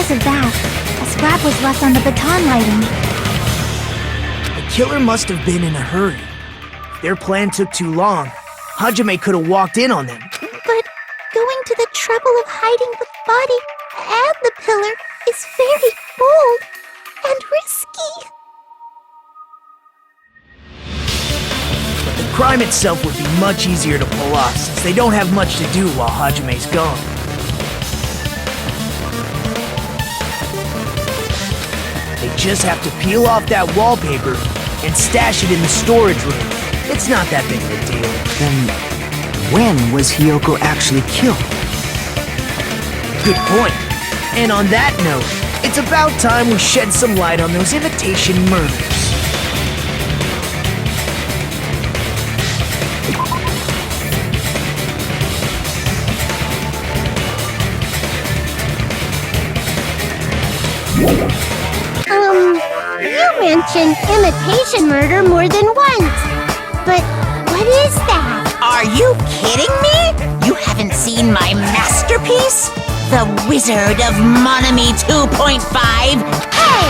Because of that, a scrap was left on the baton lighting. The killer must have been in a hurry. If their plan took too long, Hajime could have walked in on them. But going to the trouble of hiding the body and the pillar is very bold and risky. The crime itself would be much easier to pull off since they don't have much to do while Hajime's gone. They just have to peel off that wallpaper and stash it in the storage room. It's not that big of a deal. Then, when was Hiyoko actually killed? Good point. And on that note, it's about time we shed some light on those imitation murders. You mentioned imitation murder more than once. But what is that? Are you kidding me? You haven't seen my masterpiece? The Wizard of Monami 2.5? Hey!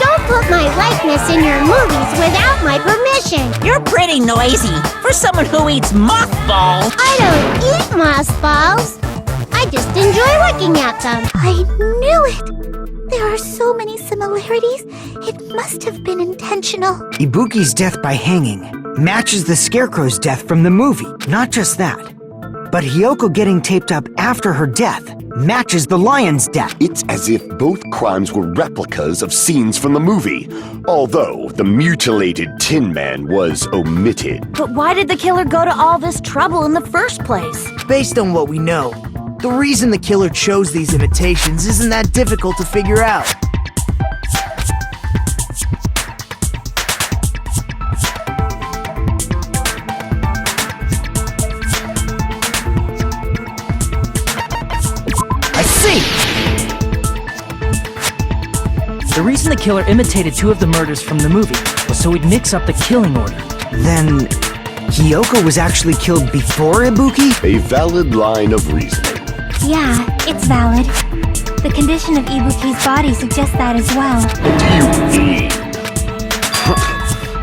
Don't put my likeness in your movies without my permission. You're pretty noisy for someone who eats mothballs. I don't eat mothballs. I just enjoy looking at them. I knew it. There are so many similarities. It must have been intentional. Ibuki's death by hanging matches the Scarecrow's death from the movie. Not just that, but Hiyoko getting taped up after her death matches the lion's death. It's as if both crimes were replicas of scenes from the movie, although the mutilated Tin Man was omitted. But why did the killer go to all this trouble in the first place? Based on what we know, the reason the killer chose these imitations isn't that difficult to figure out. I see! The reason the killer imitated two of the murders from the movie was so he'd mix up the killing order. Then, Hiyoko was actually killed before Ibuki? A valid line of reasoning. Yeah, it's valid. The condition of Ibuki's body suggests that as well. What do you mean?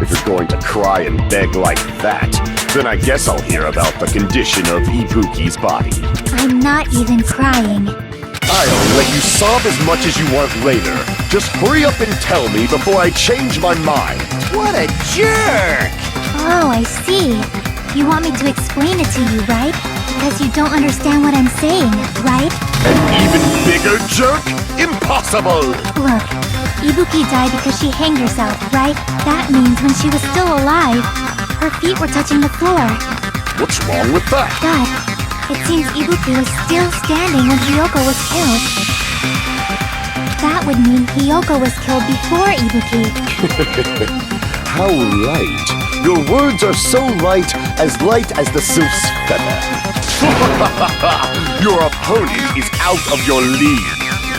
If you're going to cry and beg like that, then I guess I'll hear about the condition of Ibuki's body. I'm not even crying. I'll let you sob as much as you want later. Just hurry up and tell me before I change my mind. What a jerk! Oh, I see. You want me to explain it to you, right? Because you don't understand what I'm saying, right? An even bigger jerk? Impossible! Look, Ibuki died because she hanged herself, right? That means when she was still alive, her feet were touching the floor. What's wrong with that? But it seems Ibuki was still standing when Hiyoko was killed. That would mean Hiyoko was killed before Ibuki. How light. Your words are so light as the sylph's feather. Your opponent is out of your league.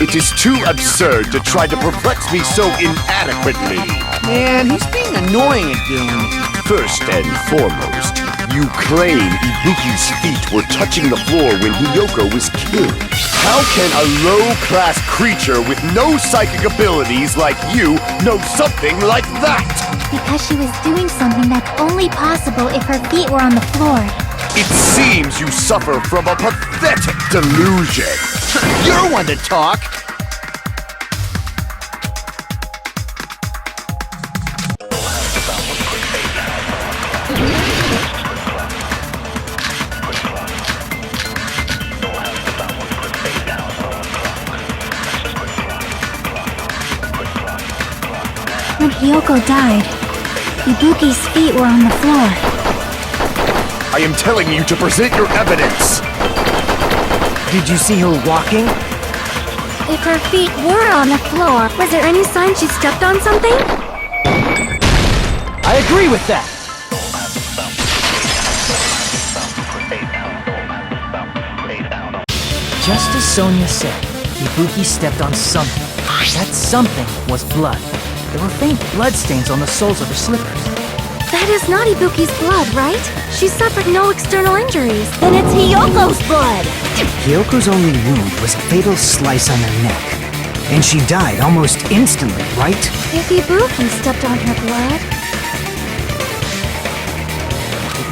It is too absurd to try to perplex me so inadequately. Man, he's being annoying again. First and foremost, you claim Ibuki's feet were touching the floor when Hiyoko was killed. How can a low-class creature with no psychic abilities like you know something like that? Because she was doing something that's only possible if her feet were on the floor. It seems you suffer from a pathetic delusion. You're one to talk. When Hiyoko died, Ibuki's feet were on the floor. I am telling you to present your evidence. Did you see her walking? If her feet were on the floor, was there any sign she stepped on something? I agree with that! Just as Sonia said, Ibuki stepped on something. That something was blood. There were faint bloodstains on the soles of her slippers. That is not Ibuki's blood, right? She suffered no external injuries. Then it's Hiyoko's blood! Hiyoko's only wound was a fatal slice on her neck. And she died almost instantly, right? If Ibuki stepped on her blood,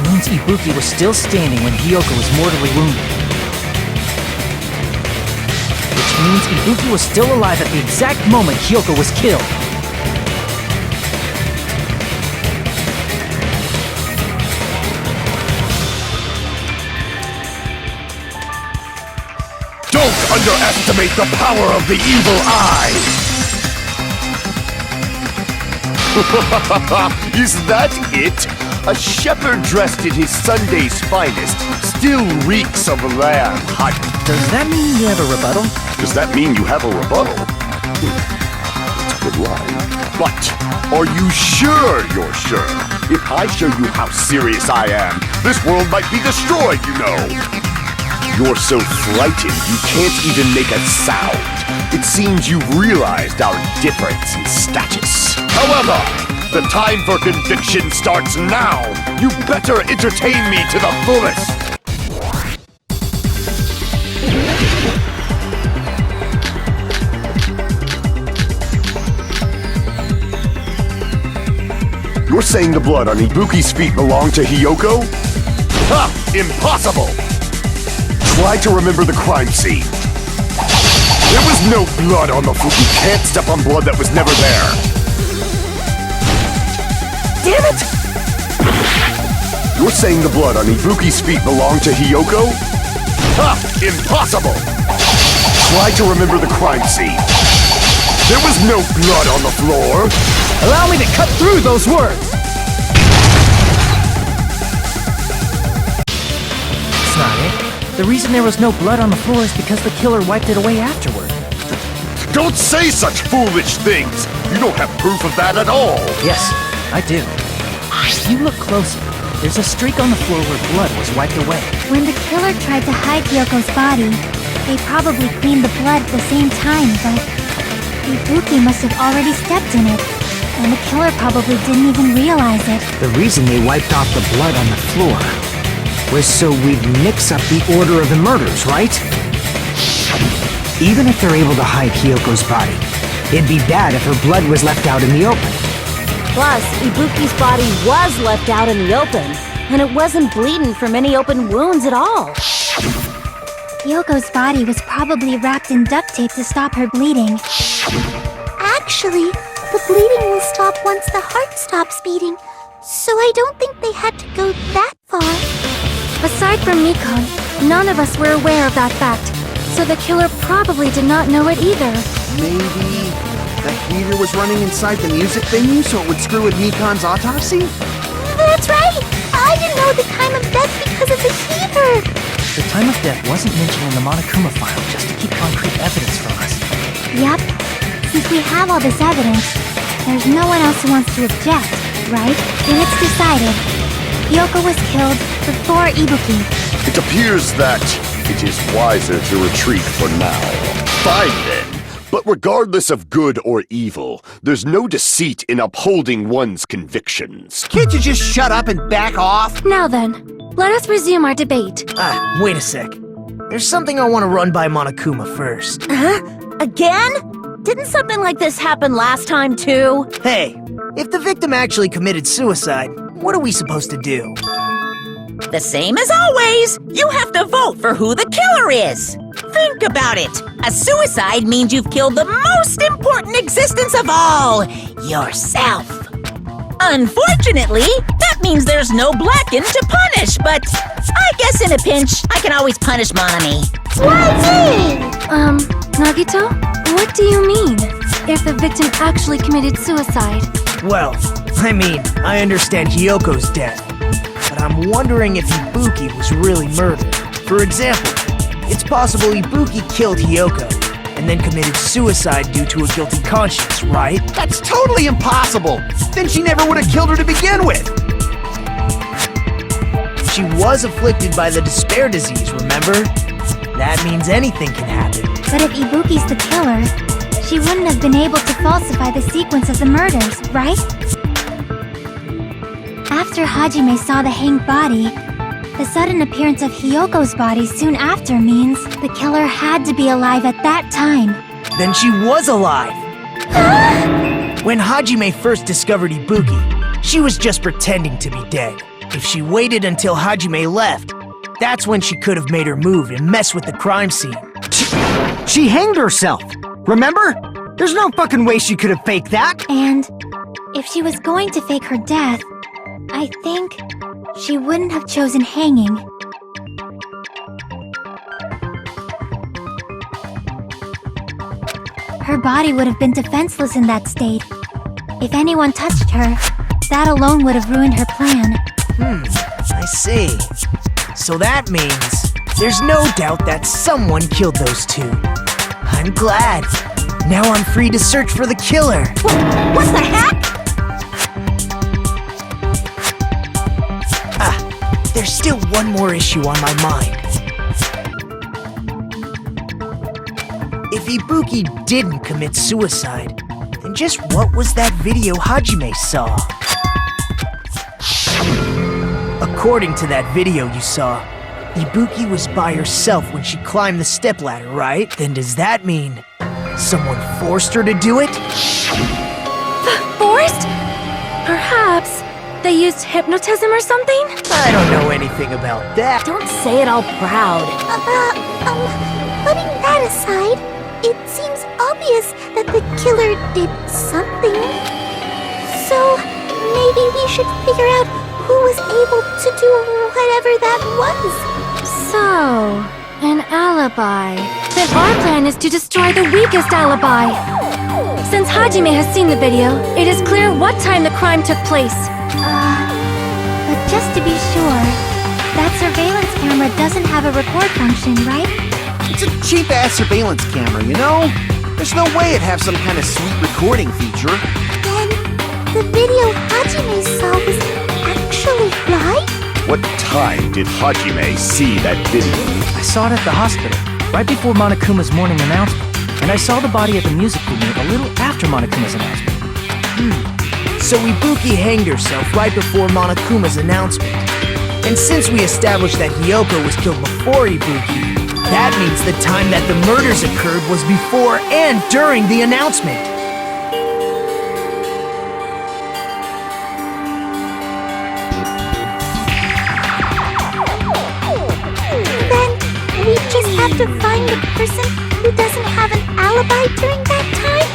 It means Ibuki was still standing when Hiyoko was mortally wounded. Which means Ibuki was still alive at the exact moment Hiyoko was killed. Don't underestimate the power of the evil eye! Is that it? A shepherd dressed in his Sunday's finest still reeks of lamb hot. Does that mean you have a rebuttal? Does that mean you have a rebuttal? That's a good line. But are you sure you're sure? If I show you how serious I am, this world might be destroyed, you know. You're so frightened you can't even make a sound. It seems you've realized our difference in status. However, the time for conviction starts now. You better entertain me to the fullest. You're saying the blood on Ibuki's feet belonged to Hiyoko? Ha! Impossible! Try to remember the crime scene. There was no blood on the floor. You can't step on blood that was never there. Damn it! You're saying the blood on Ibuki's feet belonged to Hiyoko? Ha! Impossible! Try to remember the crime scene. There was no blood on the floor. Allow me to cut through those words! That's not it. The reason there was no blood on the floor is because the killer wiped it away afterward. Don't say such foolish things! You don't have proof of that at all! Yes, I do. If you look closer, there's a streak on the floor where blood was wiped away. when the killer tried to hide Hyoko's body, they probably cleaned the blood at the same time, but Ibuki must have already stepped in it, and the killer probably didn't even realize it. The reason they wiped off the blood on the floor was so we'd mix up the order of the murders, right? Even if they're able to hide Hyoko's body, it'd be bad if her blood was left out in the open. Plus, Ibuki's body was left out in the open, and it wasn't bleeding from any open wounds at all. Hyoko's body was probably wrapped in duct tape to stop her bleeding. Actually, the bleeding will stop once the heart stops beating, so I don't think they had to go that far. Aside from Mikon, none of us were aware of that fact, so the killer probably did not know it either. Maybe the heater was running inside the music venue so it would screw with Mikon's autopsy? That's right! I didn't know the time of death because of the heater! The time of death wasn't mentioned in the Monokuma file just to keep concrete evidence from us. Yep. Since we have all this evidence, there's no one else who wants to object, right? Then it's decided. Hyoko was killed before Ibuki. It appears that it is wiser to retreat for now. Fine then. But regardless of good or evil, there's no deceit in upholding one's convictions. Can't you just shut up and back off? Now then, let us resume our debate. Wait a sec. There's something I want to run by Monokuma first. Again? Didn't something like this happen last time too? Hey, if the victim actually committed suicide, what are we supposed to do? The same as always. You have to vote for who the killer is. Think about it. A suicide means you've killed the most important existence of all, yourself. Unfortunately, that means there's no Blacken to punish, but I guess in a pinch, I can always punish Monami. Why me? Nagito? What do you mean? If the victim actually committed suicide? Well, I mean, I understand Hyoko's death, but I'm wondering if Ibuki was really murdered. For example, it's possible Ibuki killed Hyoko, and then committed suicide due to a guilty conscience, right? That's totally impossible! Then she never would have killed her to begin with! She was afflicted by the despair disease, remember? That means anything can happen. But if Ibuki's the killer, she wouldn't have been able to falsify the sequence of the murders, right? After Hajime saw the hanged body, the sudden appearance of Hyoko's body soon after means the killer had to be alive at that time. Then she was alive! When Hajime first discovered Ibuki, she was just pretending to be dead. If she waited until Hajime left, that's when she could have made her move and mess with the crime scene. She hanged herself! Remember? There's no fucking way she could have faked that! And if she was going to fake her death, I think she wouldn't have chosen hanging. Her body would have been defenseless in that state. If anyone touched her, that alone would have ruined her plan. I see. So that means there's no doubt that someone killed those two. I'm glad. Now I'm free to search for the killer. What the heck? There's still one more issue on my mind. If Ibuki didn't commit suicide, then just what was that video Hajime saw? According to that video you saw, Ibuki was by herself when she climbed the stepladder, right? Then does that mean someone forced her to do it? Forced? Perhaps they used hypnotism or something? I don't know anything about that. Don't say it all proud. Putting that aside, it seems obvious that the killer did something. So, maybe we should figure out who was able to do whatever that was. So, an alibi. Then our plan is to destroy the weakest alibi. Since Hajime has seen the video, it is clear what time the crime took place. But just to be sure, that surveillance camera doesn't have a record function, right? It's a cheap-ass surveillance camera, you know? There's no way it'd have some kind of sweet recording feature. Then, the video Hajime saw was actually live? What time did Hajime see that video? I saw it at the hospital, right before Monokuma's morning announcement. And I saw the body at the music venue a little after Monokuma's announcement. So Ibuki hanged herself right before Monokuma's announcement. And since we established that Hiyoko was killed before Ibuki, that means the time that the murders occurred was before and during the announcement. Then, we just have to find the person who doesn't have an alibi during that time?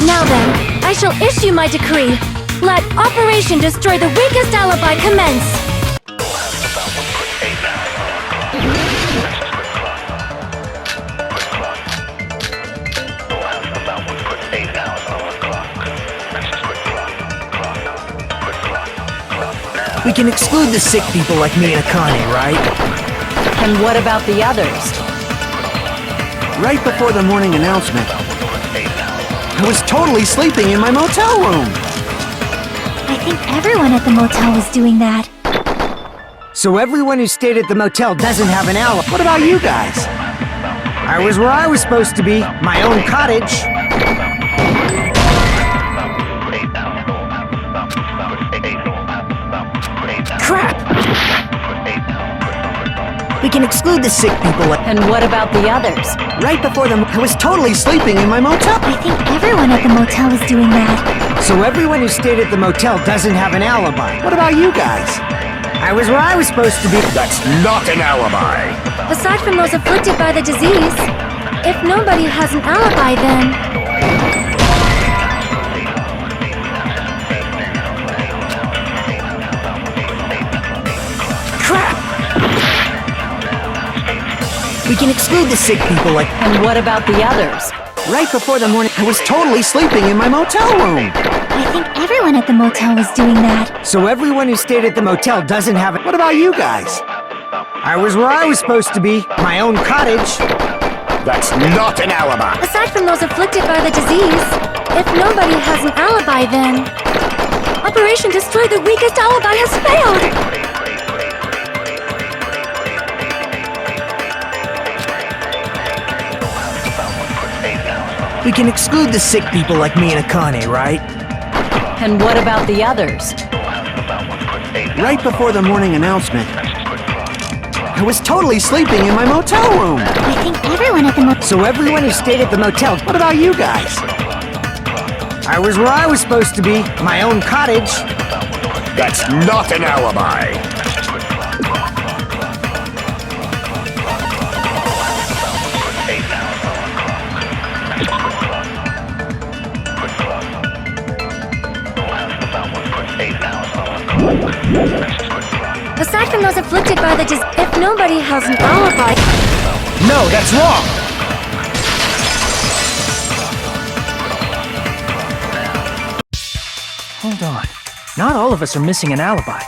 Now then, I shall issue my decree. Let Operation Destroy the Weakest Alibi commence. We can exclude the sick people like me and Akane, right? And what about the others? Right before the morning announcement, I was totally sleeping in my motel room. I think everyone at the motel was doing that. So everyone who stayed at the motel doesn't have an alibi. What about you guys? I was where I was supposed to be, my own cottage. Crap! We can exclude the sick people like... And what about the others? Right before I was totally sleeping in my motel. I think everyone at the motel was doing that. So everyone who stayed at the motel doesn't have an alibi. What about you guys? I was where I was supposed to be. That's not an alibi. Aside from those afflicted by the disease, if nobody has an alibi, then... Crap! We can exclude the sick people like... And what about the others? Right before the morning, I was totally sleeping in my motel room. I think everyone at the motel was doing that. So everyone who stayed at the motel doesn't have it. What about you guys? I was where I was supposed to be, my own cottage. That's not an alibi. Aside from those afflicted by the disease, if nobody has an alibi, then... Operation Destroy the Weakest Alibi has failed! We can exclude the sick people like me and Akane, right? And what about the others? Right before the morning announcement, I was totally sleeping in my motel room. I think everyone at the motel. So everyone who stayed at the motel, What about you guys? I was where I was supposed to be, my own cottage. That's not an alibi. Aside from those afflicted by the if nobody has an alibi, No, that's wrong! Hold on. Not all of us are missing an alibi.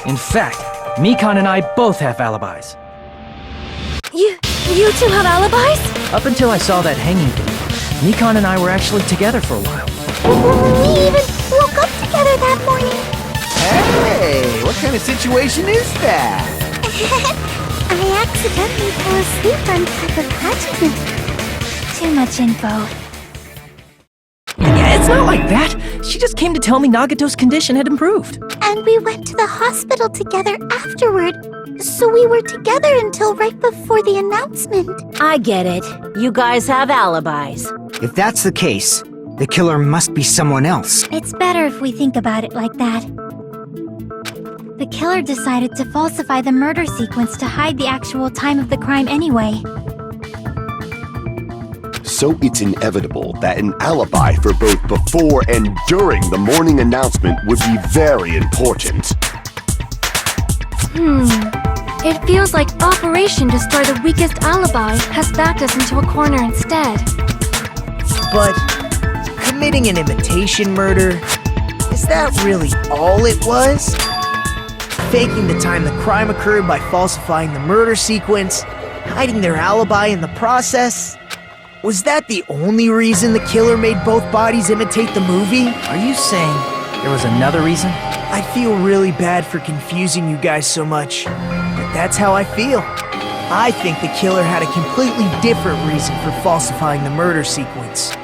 In fact, Mikan and I both have alibis. you two have alibis? Up until I saw that hanging video, Mikan and I were actually together for a while. We even woke up together that morning. Hey, what kind of situation is that? I accidentally fell asleep on top of Hajime. Too much info. Yeah, it's not like that. She just came to tell me Nagato's condition had improved. And we went to the hospital together afterward. So we were together until right before the announcement. I get it. You guys have alibis. If that's the case, the killer must be someone else. It's better if we think about it like that. The killer decided to falsify the murder sequence to hide the actual time of the crime anyway. So it's inevitable that an alibi for both before and during the morning announcement would be very important. It feels like Operation Destroy the Weakest Alibi has backed us into a corner instead. But committing an imitation murder, is that really all it was? Faking the time the crime occurred by falsifying the murder sequence, hiding their alibi in the process? Was that the only reason the killer made both bodies imitate the movie? Are you saying there was another reason? I feel really bad for confusing you guys so much, but that's how I feel. I think the killer had a completely different reason for falsifying the murder sequence.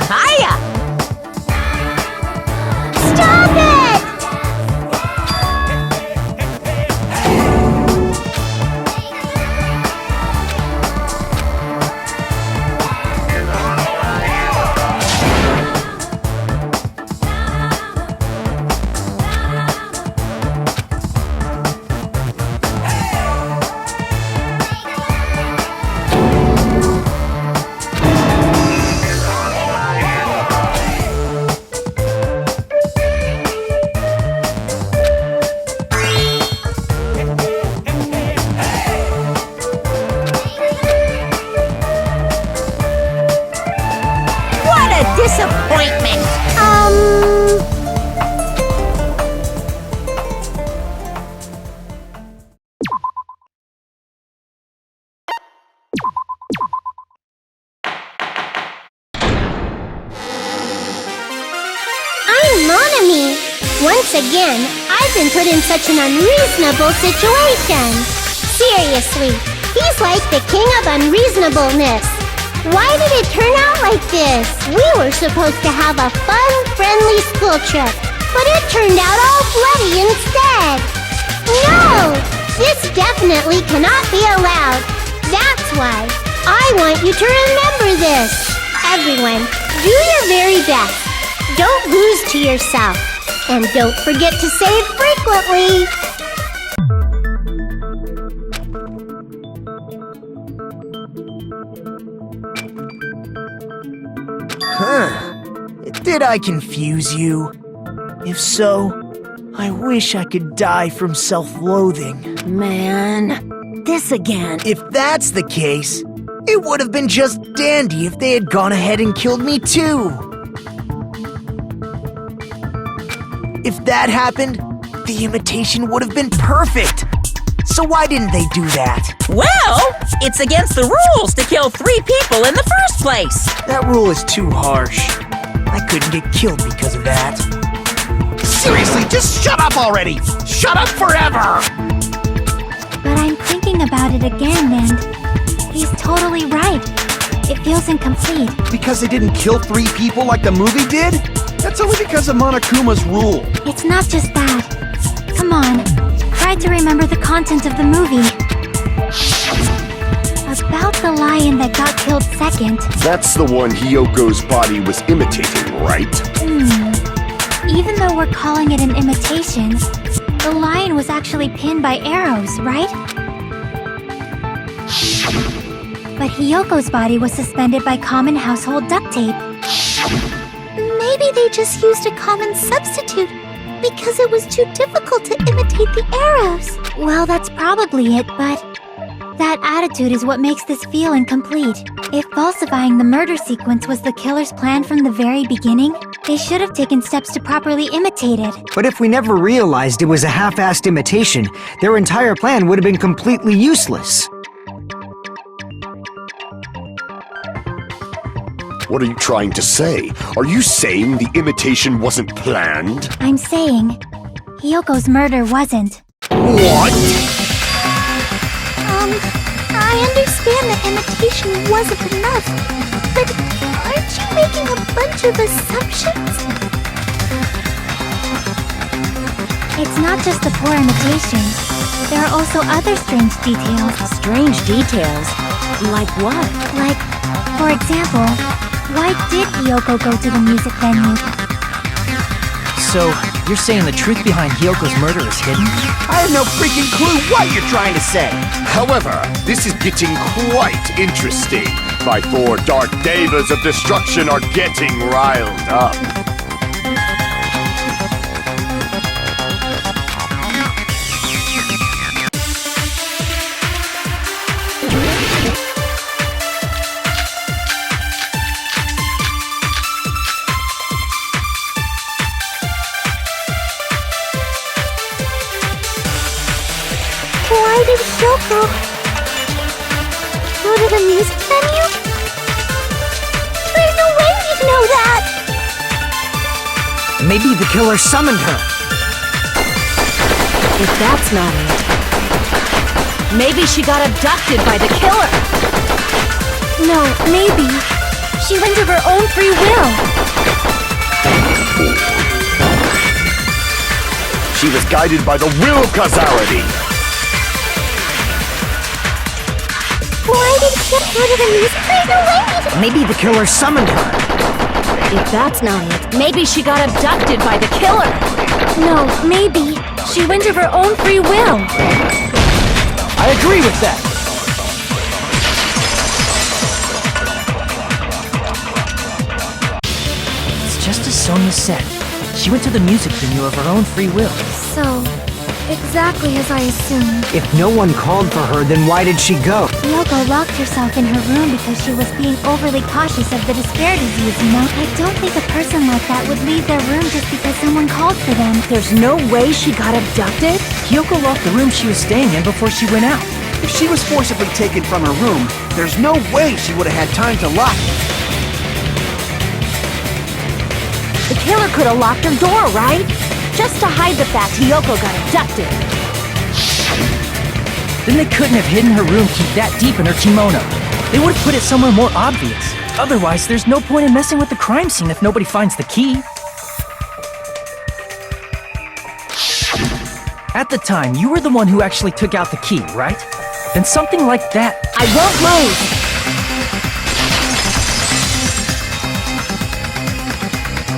Hiya! Stop it! What a disappointment! I'm Monami. Once again, I've been put in such an unreasonable situation. Seriously, he's like the king of unreasonableness. Why did it turn out like this? We were supposed to have a fun, friendly school trip, but it turned out all bloody instead. No! This definitely cannot be allowed. That's why I want you to remember this. Everyone, do your very best. Don't lose to yourself. And don't forget to save frequently. Did I confuse you? If so, I wish I could die from self-loathing. Man, this again. If that's the case, it would have been just dandy if they had gone ahead and killed me too. If that happened, The imitation would have been perfect. So why didn't they do that? Well, it's against the rules to kill 3 people in the first place. That rule is too harsh. I couldn't get killed because of that. Seriously, just shut up already! Shut up forever! But I'm thinking about it again, and he's totally right. It feels incomplete. Because they didn't kill 3 people like the movie did? That's only because of Monokuma's rule. It's not just that. Come on, try to remember the content of the movie. About the lion that got killed second. That's the one Hiyoko's body was imitating, right? Even though we're calling it an imitation, the lion was actually pinned by arrows, right? But Hiyoko's body was suspended by common household duct tape. Maybe they just used a common substitute because it was too difficult to imitate the arrows. Well, that's probably it, but that attitude is what makes this feel incomplete. If falsifying the murder sequence was the killer's plan from the very beginning, they should have taken steps to properly imitate it. But if we never realized it was a half-assed imitation, their entire plan would have been completely useless. What are you trying to say? Are you saying the imitation wasn't planned? I'm saying, Hiyoko's murder wasn't. What? I understand that imitation wasn't enough, but aren't you making a bunch of assumptions? It's not just the poor imitation. There are also other strange details. Strange details? Like what? Like, for example, why did Hiyoko go to the music venue? So, you're saying the truth behind Hiyoko's murder is hidden? I have no freaking clue what you're trying to say! However, this is getting quite interesting. My 4 dark devas of destruction are getting riled up. Why did Hiyoko go to the music venue? There's no way we'd know that! Maybe the killer summoned her. If that's not it, maybe she got abducted by the killer. No, maybe. She went of her own free will. She was guided by the will of causality. Why did Hiyoko go to the music venue? There's no way we'd... Maybe the killer summoned her. If that's not it, maybe she got abducted by the killer. No, maybe. She went of her own free will. I agree with that. It's just as Sonia said. She went to the music venue of her own free will. So, exactly as I assumed. If no one called for her, then why did she go? Hiyoko locked herself in her room because she was being overly cautious of the despair disease, you know? I don't think a person like that would leave their room just because someone called for them. There's no way she got abducted? Hiyoko locked the room she was staying in before she went out. If she was forcibly taken from her room, there's no way she would have had time to lock it. The killer could have locked her door, right? Just to hide the fact Hiyoko got abducted. Then they couldn't have hidden her room key that deep in her kimono. They would have put it somewhere more obvious. Otherwise, there's no point in messing with the crime scene if nobody finds the key. At the time, you were the one who actually took out the key, right? Then something like that... I won't lose!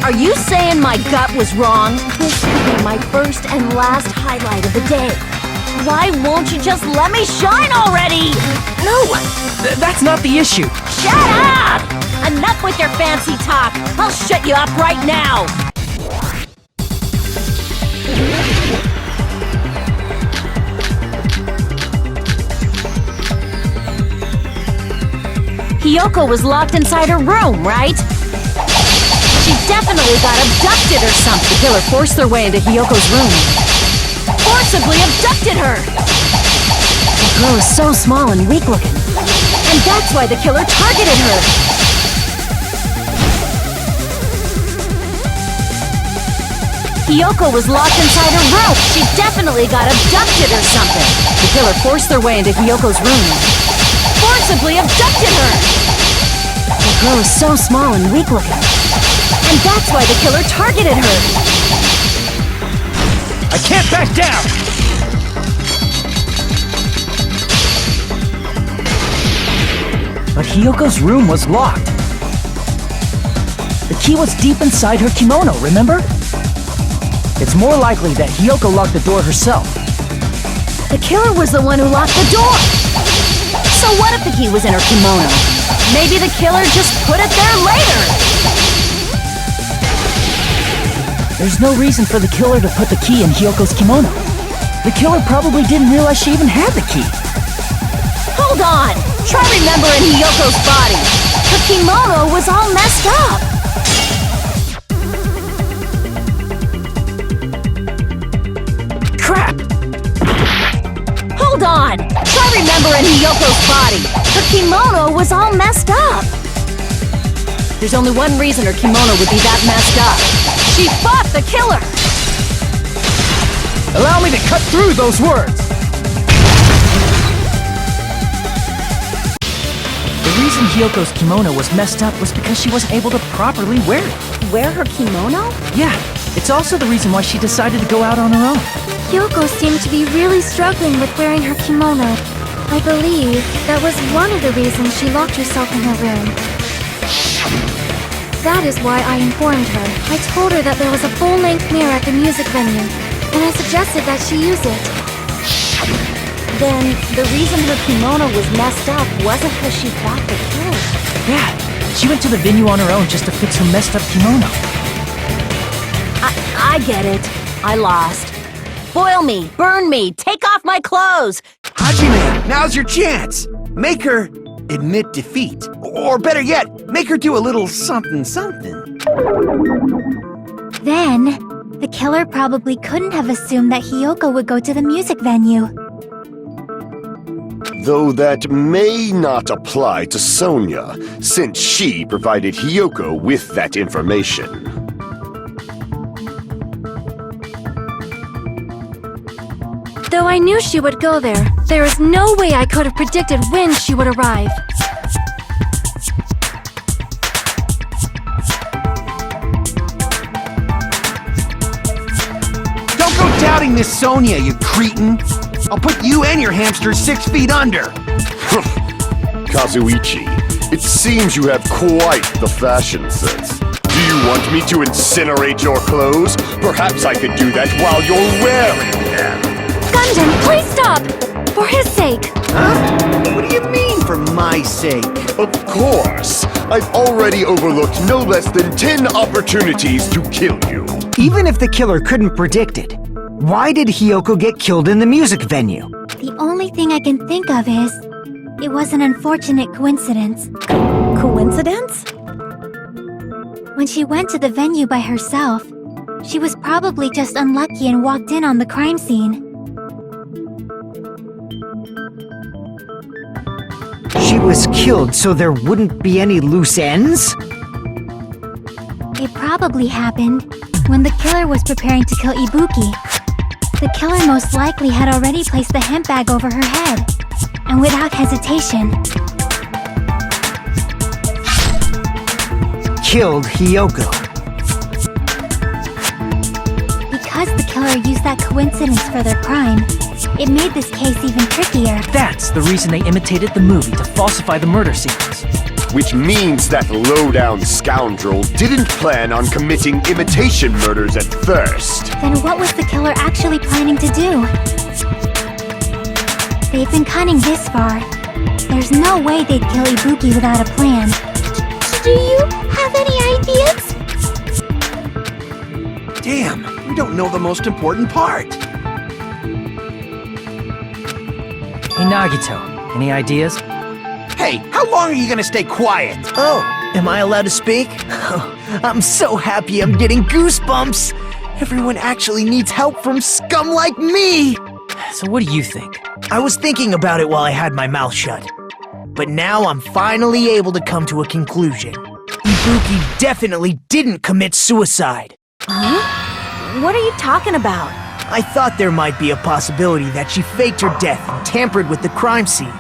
Are you saying my gut was wrong? This could be my first and last highlight of the day. Why won't you just let me shine already? No! That's not the issue. Shut up! Enough with your fancy talk. I'll shut you up right now. Hiyoko was locked inside her room, right? She definitely got abducted or something. The killer forced their way into Hiyoko's room. forcibly abducted her! The girl is so small and weak-looking, and that's why the killer targeted her! Hiyoko was locked inside her room. She definitely got abducted or something. The killer forced their way into Hiyoko's room, forcibly abducted her! The girl is so small and weak-looking, and that's why the killer targeted her! I can't back down! But Hiyoko's room was locked. The key was deep inside her kimono, remember? It's more likely that Hiyoko locked the door herself. The killer was the one who locked the door! So what if the key was in her kimono? Maybe the killer just put it there later! There's no reason for the killer to put the key in Hiyoko's kimono. The killer probably didn't realize she even had the key. Hold on! Try remembering Hiyoko's body. Her kimono was all messed up! Crap! Hold on! Try remembering Hiyoko's body. Her kimono was all messed up. There's only one reason her kimono would be that messed up. She fought the killer! Allow me to cut through those words! The reason Hiyoko's kimono was messed up was because she wasn't able to properly wear it. Wear her kimono? Yeah, it's also the reason why she decided to go out on her own. Hiyoko seemed to be really struggling with wearing her kimono. I believe that was one of the reasons she locked herself in her room. That is why I informed her. I told her that there was a full-length mirror at the music venue, and I suggested that she use it. Then, the reason her kimono was messed up wasn't because she fought the killer. Yeah, she went to the venue on her own just to fix her messed up kimono. I get it. I lost. Boil me, burn me, take off my clothes! Hajime, now's your chance. Make her admit defeat. Or better yet, make her do a little something. Then, the killer probably couldn't have assumed that Hiyoko would go to the music venue. Though that may not apply to Sonia, since she provided Hiyoko with that information. Though I knew she would go there, there is no way I could have predicted when she would arrive. Don't go doubting Miss Sonia, you cretin. I'll put you and your hamster 6 feet under. Kazuichi, it seems you have quite the fashion sense. Do you want me to incinerate your clothes? Perhaps I could do that while you're wearing them. Gundam, please stop! For his sake! Huh? What do you mean, for my sake? Of course. I've already overlooked no less than 10 opportunities to kill you. Even if the killer couldn't predict it, why did Hiyoko get killed in the music venue? The only thing I can think of is, it was an unfortunate coincidence. Coincidence? When she went to the venue by herself, she was probably just unlucky and walked in on the crime scene. She was killed so there wouldn't be any loose ends? It probably happened when the killer was preparing to kill Ibuki. The killer most likely had already placed the hemp bag over her head, and without hesitation, Killed Hiyoko. because the killer used that coincidence for their crime, it made this case even trickier. That's the reason they imitated the movie to falsify the murder sequence. Which means that low-down scoundrel didn't plan on committing imitation murders at first. Then what was the killer actually planning to do? They've been cunning this far. There's no way they'd kill Ibuki without a plan. Do you have any ideas? Damn, you don't know the most important part. Hey Nagito, any ideas? Hey, how long are you gonna stay quiet? Oh, am I allowed to speak? I'm so happy I'm getting goosebumps. Everyone actually needs help from scum like me! So what do you think? I was thinking about it while I had my mouth shut. But now I'm finally able to come to a conclusion. Ibuki definitely didn't commit suicide. Huh? What are you talking about? I thought there might be a possibility that she faked her death and tampered with the crime scene.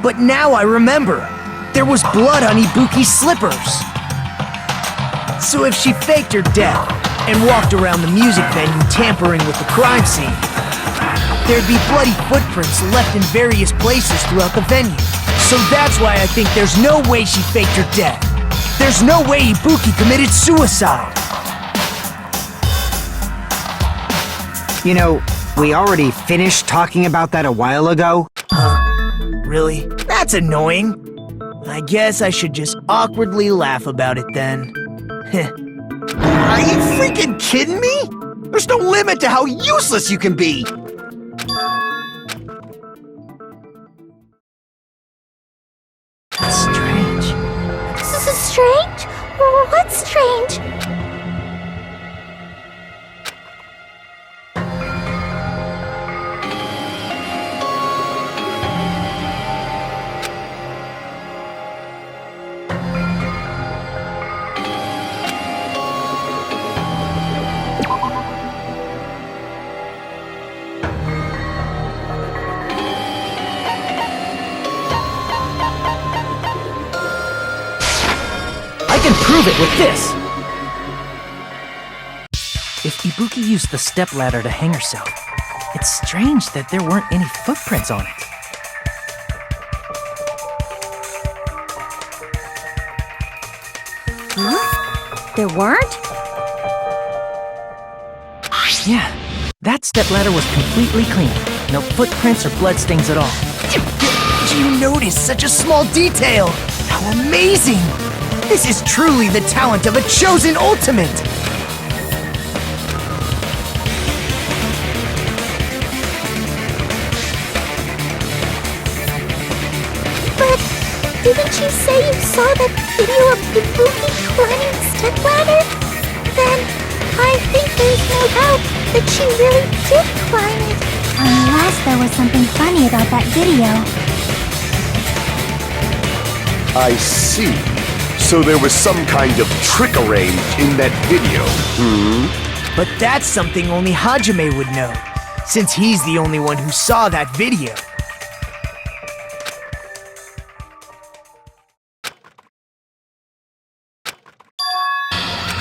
But now I remember, there was blood on Ibuki's slippers. So if she faked her death and walked around the music venue tampering with the crime scene, there'd be bloody footprints left in various places throughout the venue. So that's why I think there's no way she faked her death. There's no way Ibuki committed suicide. You know, we already finished talking about that a while ago. Really? That's annoying. I guess I should just awkwardly laugh about it then. Are you freaking kidding me? There's no limit to how useless you can be! That's strange. This is strange? What's strange? I can prove it with this! If Ibuki used the stepladder to hang herself, it's strange that there weren't any footprints on it. Huh? There weren't? Yeah, that stepladder was completely clean. No footprints or bloodstains at all. Did you notice such a small detail? How amazing! This is truly the talent of a chosen ultimate! But didn't you say you saw that video of Ibuki climbing the stepladder? Then I think there's no doubt that she really did climb it. Unless there was something funny about that video. I see. So there was some kind of trick arranged in that video, But that's something only Hajime would know, since he's the only one who saw that video.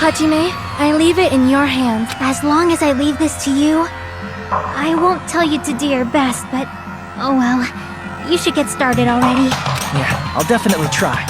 Hajime, I leave it in your hands. As long as I leave this to you, I won't tell you to do your best, but oh well. You should get started already. Yeah, I'll definitely try.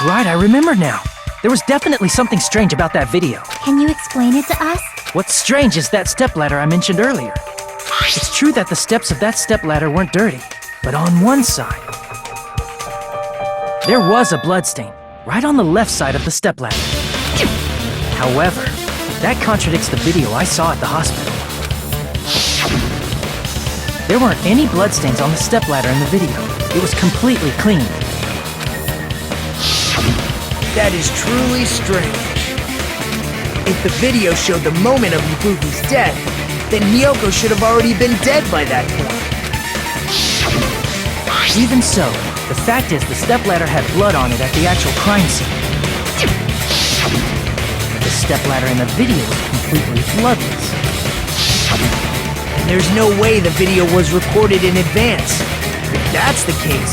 Right, I remember now. There was definitely something strange about that video. Can you explain it to us? What's strange is that stepladder I mentioned earlier. It's true that the steps of that stepladder weren't dirty, but on one side, there was a bloodstain, right on the left side of the stepladder. However, that contradicts the video I saw at the hospital. There weren't any bloodstains on the stepladder in the video. It was completely clean. That is truly strange. If the video showed the moment of Ibuki's death, then Hiyoko should have already been dead by that point. Even so, the fact is the stepladder had blood on it at the actual crime scene. The stepladder in the video was completely bloodless. And there's no way the video was recorded in advance. If that's the case,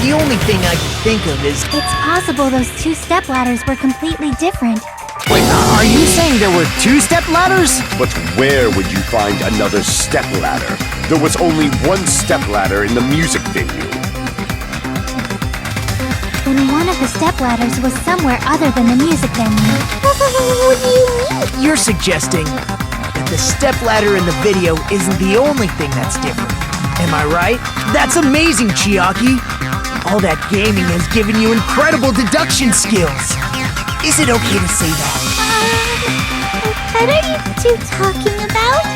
The only thing I can think of is... It's possible those two stepladders were completely different. Wait, are you saying there were two step ladders? But where would you find another stepladder? There was only one stepladder in the music venue. Then one of the stepladders was somewhere other than the music venue. What do you mean? You're suggesting that the stepladder in the video isn't the only thing that's different. Am I right? That's amazing, Chiaki! All that gaming has given you incredible deduction skills. Is it okay to say that? What are you two talking about?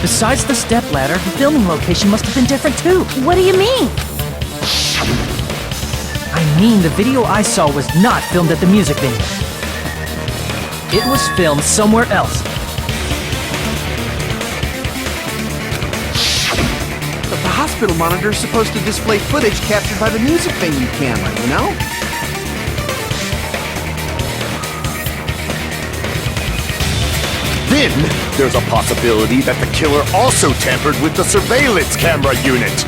Besides the stepladder, the filming location must have been different too. What do you mean? I mean the video I saw was not filmed at the music venue. It was filmed somewhere else. But the hospital monitor is supposed to display footage captured by the music venue camera, you know? Then, there's a possibility that the killer also tampered with the surveillance camera unit.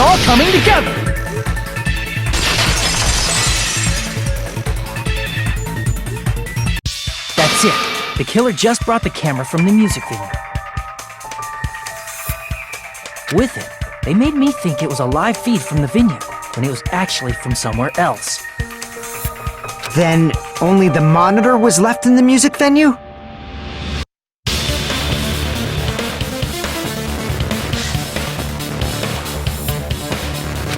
all coming together! That's it. The killer just brought the camera from the music venue. With it, they made me think it was a live feed from the venue, when it was actually from somewhere else. Then only the monitor was left in the music venue?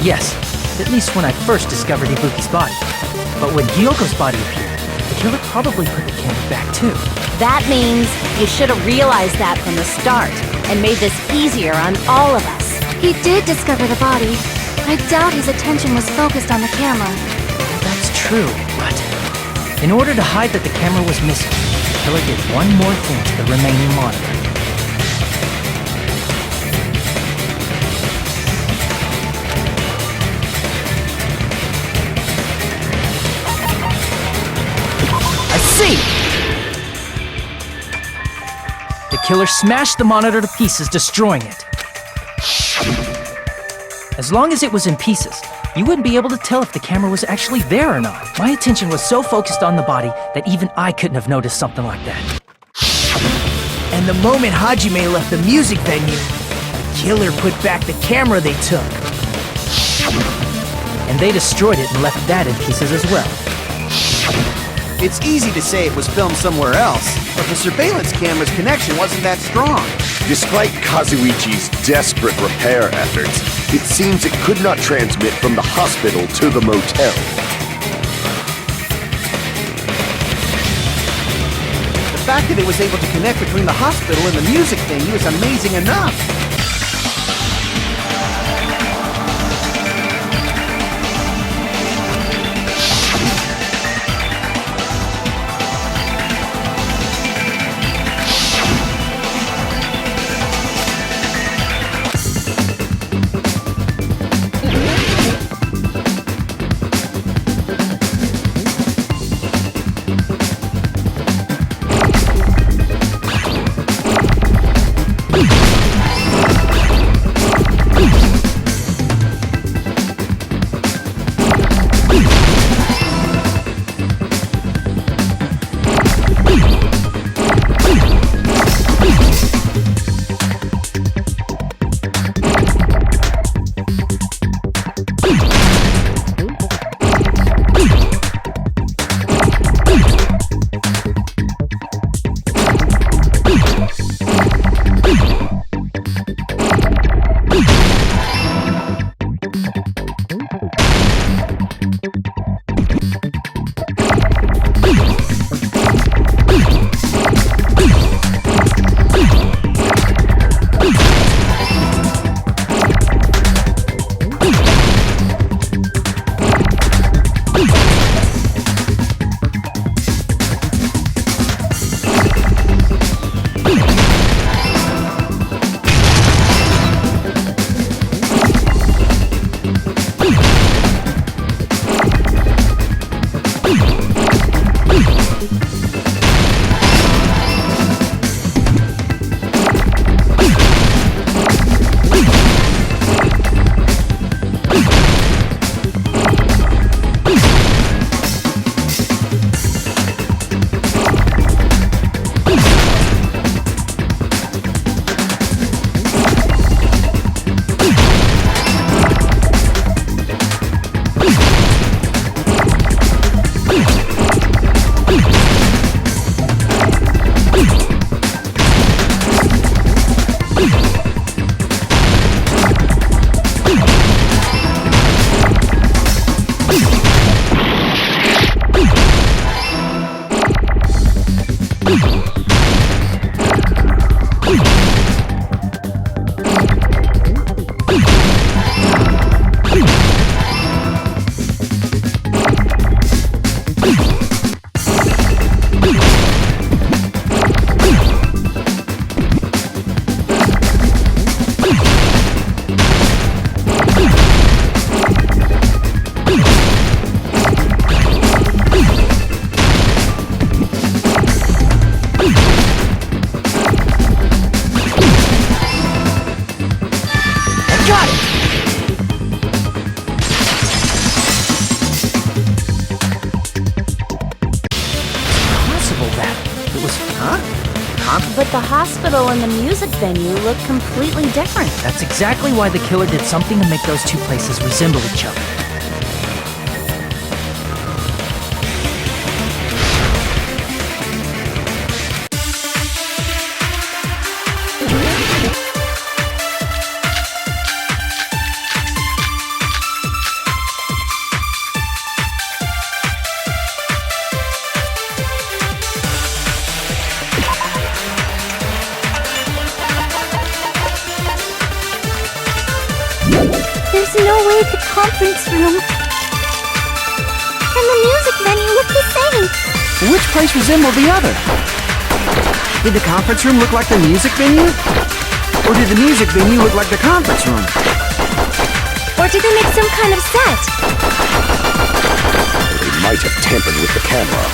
Yes, at least when I first discovered Ibuki's body. But when Hyoko's body appeared, the killer probably put the camera back too. That means you should have realized that from the start and made this easier on all of us. He did discover the body. I doubt his attention was focused on the camera. That's true, but in order to hide that the camera was missing, the killer did one more thing to the remaining monitor. I see! The killer smashed the monitor to pieces, destroying it. As long as it was in pieces, you wouldn't be able to tell if the camera was actually there or not. My attention was so focused on the body that even I couldn't have noticed something like that. And the moment Hajime left the music venue, the killer put back the camera they took. And they destroyed it and left that in pieces as well. It's easy to say it was filmed somewhere else, but the surveillance camera's connection wasn't that strong. Despite Kazuichi's desperate repair efforts, it seems it could not transmit from the hospital to the motel. The fact that it was able to connect between the hospital and the music venue is amazing enough. But the hospital and the music venue look completely different. That's exactly why the killer did something to make those two places resemble each other. There's no way the conference room and the music venue look the same. Which place resembled the other? Did the conference room look like the music venue? Or did the music venue look like the conference room? Or did they make some kind of set? They might have tampered with the camera.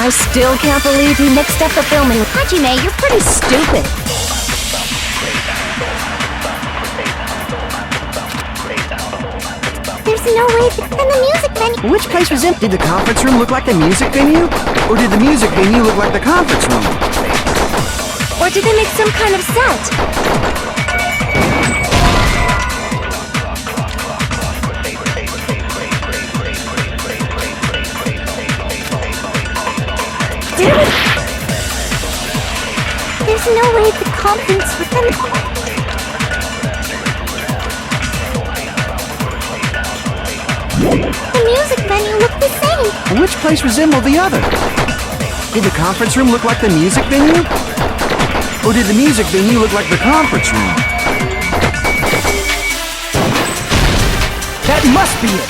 I still can't believe he mixed up the filming. Hajime, you're pretty stupid. no way and the music venue. Which place was empty? Did the conference room look like the music venue? Or did the music venue look like the conference room? Or did they make some kind of set? There's no way the conference with them. The music venue looked the same. Which place resembled the other? Did the conference room look like the music venue? Or did the music venue look like the conference room? That must be it!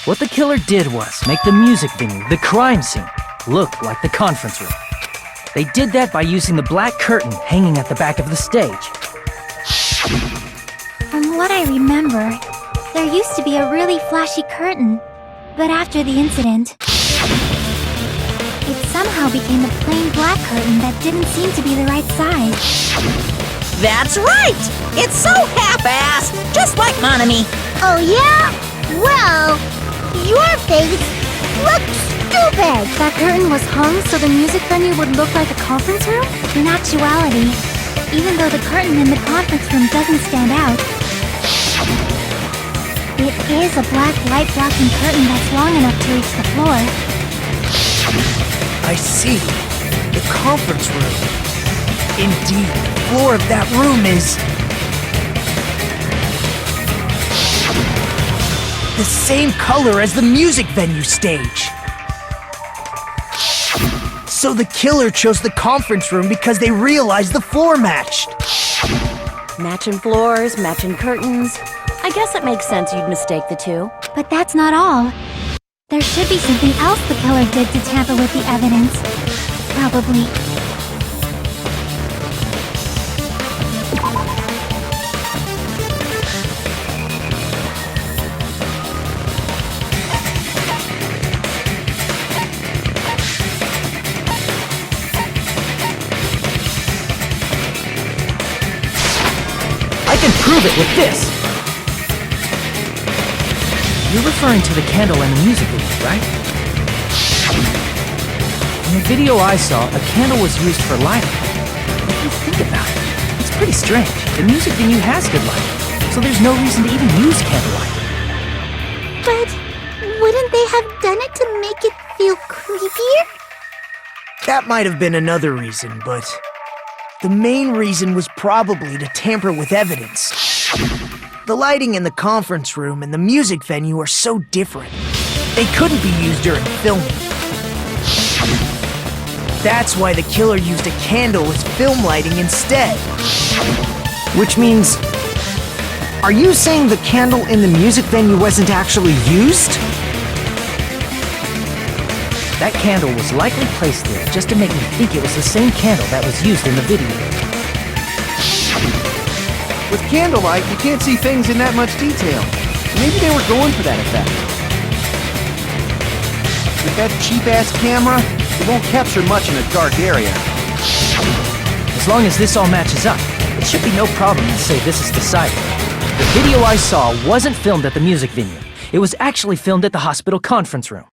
What the killer did was make the music venue, the crime scene, look like the conference room. They did that by using the black curtain hanging at the back of the stage. From what I remember, there used to be a really flashy curtain. But after the incident, it somehow became a plain black curtain that didn't seem to be the right size. That's right! It's so half-assed, just like Monami. Oh yeah? Well, your face looks stupid. That curtain was hung so the music venue would look like a conference room? In actuality, even though the curtain in the conference room doesn't stand out, it is a black light blocking curtain that's long enough to reach the floor. I see. The conference room. Indeed, the floor of that room is... the same color as the music venue stage. So the killer chose the conference room because they realized the floor matched. Matching floors, matching curtains. I guess it makes sense you'd mistake the two. But that's not all. There should be something else the killer did to tamper with the evidence. Probably. I can prove it with this! You're referring to the candle in the music video, right? In the video I saw, a candle was used for lighting. If you think about it, it's pretty strange. The music venue has good lighting, so there's no reason to even use candlelight. But wouldn't they have done it to make it feel creepier? That might have been another reason, but... the main reason was probably to tamper with evidence. The lighting in the conference room and the music venue are so different. They couldn't be used during filming. That's why the killer used a candle as film lighting instead. Which means... are you saying the candle in the music venue wasn't actually used? That candle was likely placed there just to make me think it was the same candle that was used in the video. With candlelight, you can't see things in that much detail. Maybe they were going for that effect. With that cheap-ass camera, it won't capture much in a dark area. As long as this all matches up, it should be no problem to say this is decided. The video I saw wasn't filmed at the music venue. It was actually filmed at the hospital conference room.